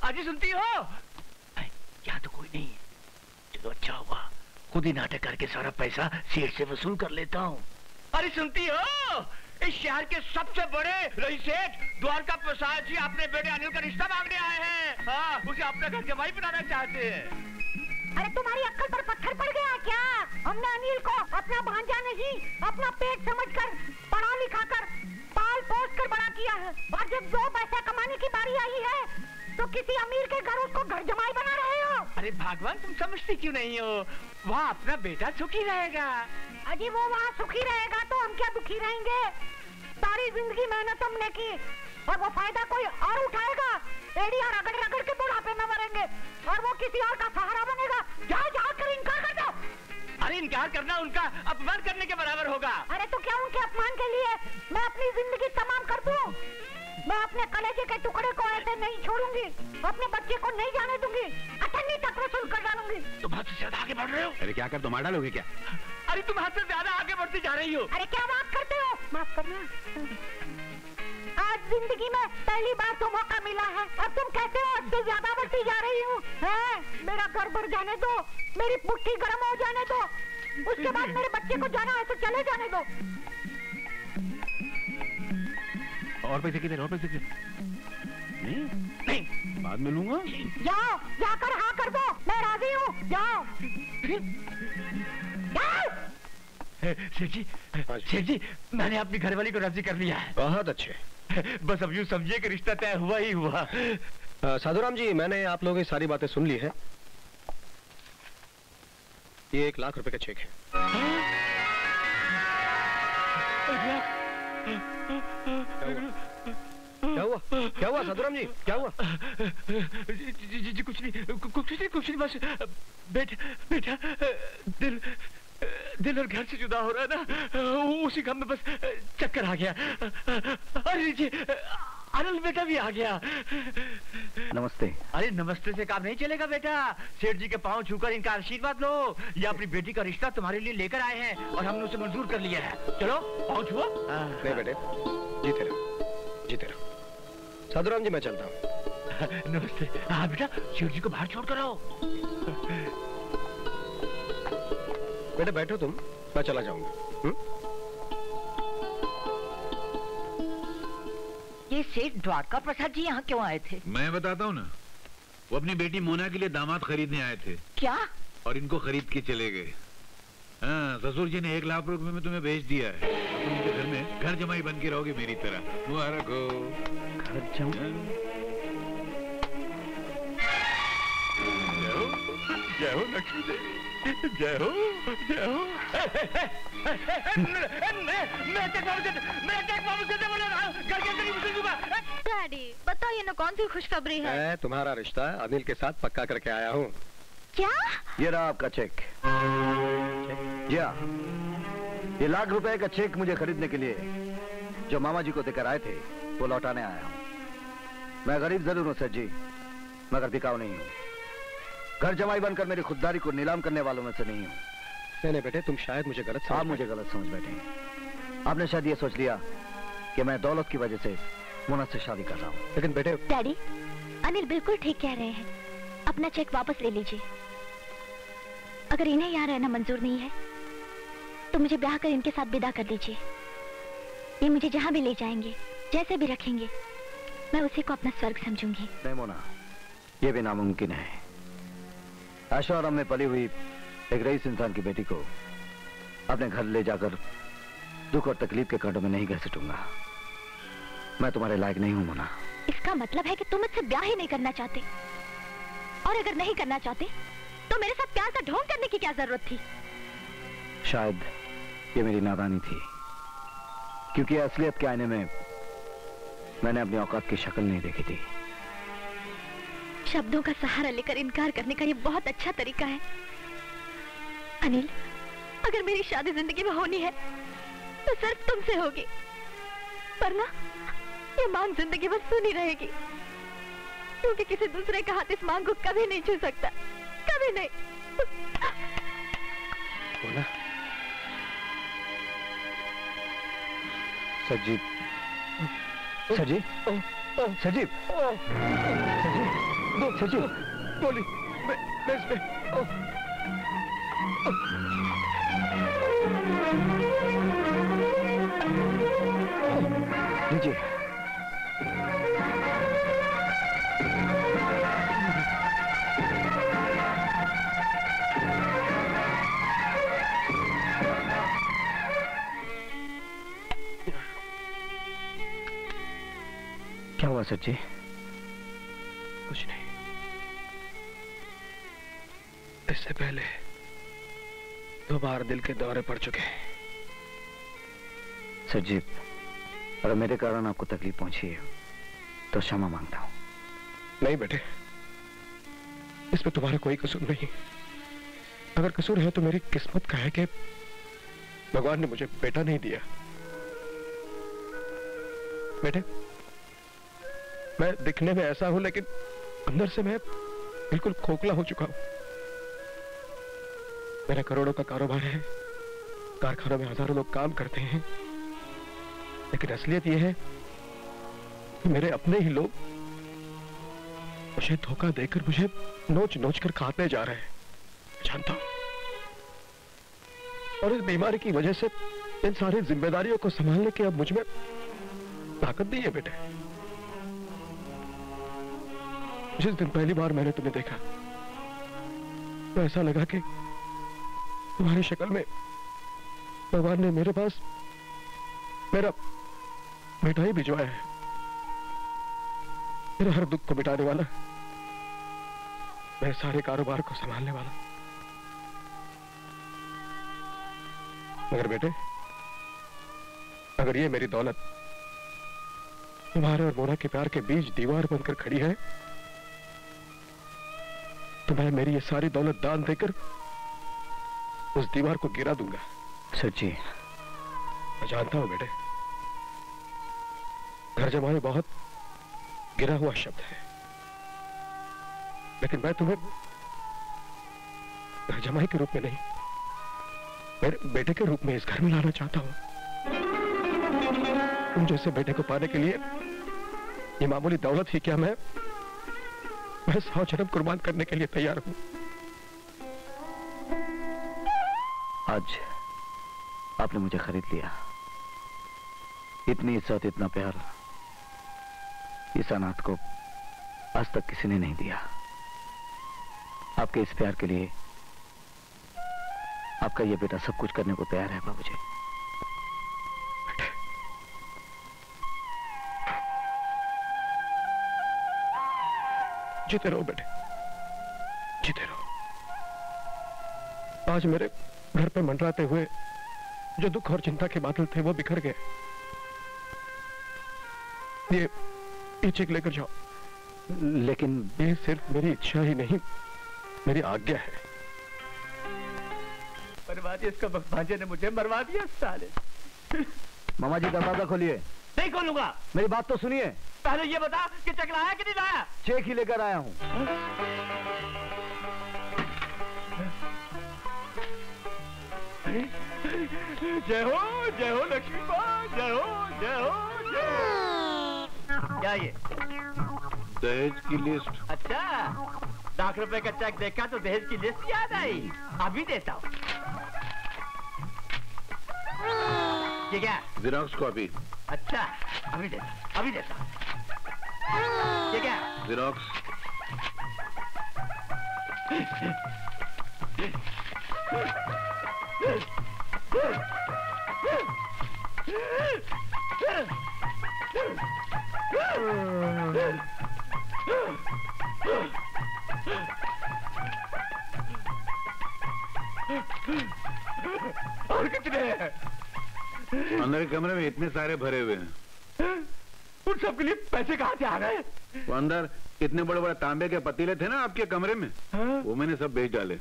अजी सुनती हो? यहाँ तो कोई नहीं है। चलो अच्छा हुआ, खुद ही नाटक करके सारा पैसा सेठ से वसूल कर लेता हूँ। अरे सुनती हो? इस शहर के सबसे बड़े रईस सेठ द्वारका प्रसाद जी अपने बेटे अनिल का रिश्ता मांगने आए हैं। हाँ, उसे अपने घर जमाई बनाना चाहते हैं। अरे तुम्हारी अक्ल पर पत्थर पड़ गया क्या? हमने अनिल को अपना भांजा नहीं, अपना पेट समझकर पढ़ा लिखा कर पाल पोस कर बड़ा किया है, और जब 2 पैसा कमाने की बारी आई है तो किसी अमीर के घर उसको घर जमाई बना रहे हो। अरे भगवान, तुम समझती क्यों नहीं हो? वहाँ अपना बेटा सुखी रहेगा। अजी वो वहाँ सुखी रहेगा तो हम क्या दुखी रहेंगे? सारी जिंदगी मेहनत हमने की और वो फायदा कोई और उठाएगा। एड़ी और रगड़ रगड़ के बुढ़ापे में मरेंगे और वो किसी और का सहारा बनेगा। जाओ जाओ कर इनकार कर दो। अरे इनकार करना उनका अपमान करने के बराबर होगा। अरे तो क्या उनके अपमान के लिए मैं अपनी जिंदगी तमाम कर दूं? मैं अपने कलेजे के टुकड़े को ऐसे नहीं छोड़ूंगी, अपने बच्चे को नहीं जाने दूंगी, अठन्नी तक वसूल कर डालूंगी। तुम हद से ज्यादा आगे बढ़ रहे हो। अरे क्या कर, तुम मार डालोगे क्या? अरे तुम हद से ज्यादा आगे बढ़ती जा रही हो। अरे क्या बात करते हो? माफ करना, आज जिंदगी में पहली बार तो मौका मिला है। अब तुम कहते हो हद से ज्यादा बढ़ती जा रही हूँ। मेरा घर भर जाने दो, मेरी पुट्ठी गर्म हो जाने दो, उसके बाद मेरे बच्चे को जाना है तो चले जाने दो। और पैसे कितने? और पैसे कितने? नहीं, बाद में लूंगा। जाओ, जाकर हाँ कर दो, मैं राजी हूँ। जाओ। सेठ जी, मैंने अपनी घरवाली को राजी कर लिया है। बहुत अच्छे। बस अब यूँ समझिए कि रिश्ता तय हुआ ही हुआ। साधुराम जी, मैंने आप लोगों की सारी बातें सुन ली है। ये 1 लाख रुपए का चेक है। क्या हुआ? क्या हुआ साधुराम जी, क्या हुआ? जी कुछ नहीं, बस बेटा दिल और घर से जुदा हो रहा है ना, उसी गम में बस चक्कर आ गया। अरे जी, अनिल बेटा भी आ गया। नमस्ते। अरे नमस्ते से काम नहीं चलेगा बेटा। सेठ जी के पांव छूकर इनका आशीर्वाद लो। ये अपनी बेटी का रिश्ता तुम्हारे लिए लेकर आए हैं और हमने उसे मंजूर कर लिया है। चलो पांव छुओ। नहीं बेटे, जीते रहो। साधुराम जी, मैं चलता हूँ। नमस्ते। हाँ बेटा, सेठ जी को बाहर छोड़ कर आओ। बेटे बैठो तुम, मैं चला जाऊंगा। ये सेठ द्वारका प्रसाद जी यहाँ क्यों आए थे? मैं बताता हूँ ना, वो अपनी बेटी मोना के लिए दामाद खरीदने आए थे। क्या? और इनको खरीद के चले गए। हाँ, ससुर जी ने 1 लाख रुपए में तुम्हें भेज दिया है। तुम उनके घर में घर जमाई बन के रहोगे मेरी तरह। मुबारक हो। घर जमाई? जय हो लक्ष्मी देवी, जय हो। डैडी बताइए ना, कौन सी खुशखबरी है? मैं तुम्हारा रिश्ता अनिल के साथ पक्का करके आया हूँ। क्या? ये रहा आपका चेक। जी हाँ, ये 1 लाख रुपए का चेक मुझे खरीदने के लिए जो मामा जी को देकर आए थे वो लौटाने आया हूँ। मैं गरीब जरूर हूँ सेठ जी, मगर बिकाऊ नहीं हूँ। घर जमाई बनकर मेरी खुददारी को नीलाम करने वालों में से नहीं हूँ। नहीं बेटे, तुम शायद मुझे गलत समझ। आप मुझे गलत समझ बैठे। आपने शायद ये सोच लिया कि मैं दौलत की वजह से मोना से शादी कर रहा हूँ। लेकिन बेटे। डैडी, अनिल बिल्कुल ठीक कह रहे हैं। अपना चेक वापस ले लीजिए। अगर इन्हें यहाँ रहना मंजूर नहीं है तो मुझे ब्याह कर इनके साथ विदा कर दीजिए। ये मुझे जहाँ भी ले जाएंगे, जैसे भी रखेंगे, मैं उसी को अपना स्वर्ग समझूंगी। नहीं मोना, ये भी नामुमकिन है। आशा और में पली हुई एक रईस इंसान की बेटी को अपने घर ले जाकर दुख और तकलीफ के कांटों में नहीं घसीटूंगा। मैं तुम्हारे लायक नहीं हूं मोना। इसका मतलब है कि तुम मुझसे ब्याह ही नहीं करना चाहते, और अगर नहीं करना चाहते तो मेरे साथ प्यार का ढोंग करने की क्या जरूरत थी? शायद ये मेरी नादानी थी, क्योंकि असलियत के आईने में मैंने अपनी औकात की शक्ल नहीं देखी थी। शब्दों का सहारा लेकर इनकार करने का ये बहुत अच्छा तरीका है। अनिल, अगर मेरी शादी जिंदगी में होनी है तो सिर्फ तुमसे होगी, वरना ये मांग जिंदगी भर सुनी रहेगी, क्योंकि किसी दूसरे का हाथ इस मांग को कभी नहीं छू सकता, कभी नहीं। बोला सजीव, सजीव, सजीव, सर जी गोली मैं इसमें लीजिए। क्या हुआ सर जी? कुछ नहीं। इससे पहले 2 बार दिल के दौरे पड़ चुके हैं। सर जी, अगर मेरे कारण आपको तकलीफ पहुंची है तो क्षमा मांगता हूं। नहीं बेटे, इसमें तुम्हारा कोई कसूर नहीं। अगर कसूर है तो मेरी किस्मत का है कि भगवान ने मुझे बेटा नहीं दिया। बेटे, मैं दिखने में ऐसा हूं लेकिन अंदर से मैं बिल्कुल खोखला हो चुका हूं। मेरा करोड़ों का कारोबार है, कारखानों में हजारों लोग काम करते हैं, लेकिन असलियत यह है कि मेरे अपने ही लोग मुझे धोखा देकर मुझे नोच नोच कर खाते जा रहे हैं, जानता हूं। और इस बीमारी की वजह से इन सारी जिम्मेदारियों को संभालने की अब मुझ में ताकत नहीं है बेटे। जिस दिन पहली बार मैंने तुम्हें देखा तो ऐसा लगा कि तुम्हारी शक्ल में भगवान ने मेरे पास मेरा बेटा ही भिजवाया है, मेरे हर दुख को मिटाने वाला, मेरे सारे कारोबार को संभालने वाला। मगर बेटे, अगर ये मेरी दौलत तुम्हारे और मोना के प्यार के बीच दीवार बनकर खड़ी है तो मैं मेरी ये सारी दौलत दान देकर उस दीवार को गिरा दूंगा। सर जी, मैं जानता हूं बेटे, घर जमाए बहुत गिरा हुआ शब्द है, लेकिन मैं तुम्हें घर जमाई के रूप में नहीं, मेरे बेटे के रूप में इस घर में लाना चाहता हूं। तुम जैसे बेटे को पाने के लिए ये मामूली दौलत ही क्या, मैं 100 जन्म कुर्बान करने के लिए तैयार हूं। आज आपने मुझे खरीद लिया। इतनी इज्जत, इतना प्यार इस अनाथ को आज तक किसी ने नहीं दिया। आपके इस प्यार के लिए आपका ये बेटा सब कुछ करने को तैयार है बाबूजी। जीते रहो बेटे, जीते रहो। आज मेरे घर पे मंडराते हुए जो दुख और चिंता के बादल थे वो बिखर गए। ये चेक लेकर जाओ। लेकिन ये सिर्फ मेरी इच्छा ही नहीं, मेरी आज्ञा है। मरवा दिया इसका भांजे ने, मुझे मरवा दिया साले। मामा जी दरवाजा खोलिए। नहीं खोलूंगा। मेरी बात तो सुनिए। पहले ये बता कि चेक लाया कि नहीं लाया? चेक ही लेकर आया हूं। जय हो लक्ष्मी माँ, जय हो जय हो जय। क्या ये? दहेज की लिस्ट। अच्छा, ₹1,00,000 का चेक देखा तो दहेज की लिस्ट याद आई। अभी देता हूँ। ये क्या? Xerox copy. अच्छा, अभी देता ये क्या? जेरॉक्स। और कितने हैं? अंदर के कमरे में इतने सारे भरे हुए हैं। उन सब के लिए पैसे कहाँ से आ गए? वो अंदर इतने बड़े बड़े तांबे के पतीले थे ना आपके कमरे में, वो मैंने सब बेच डाले।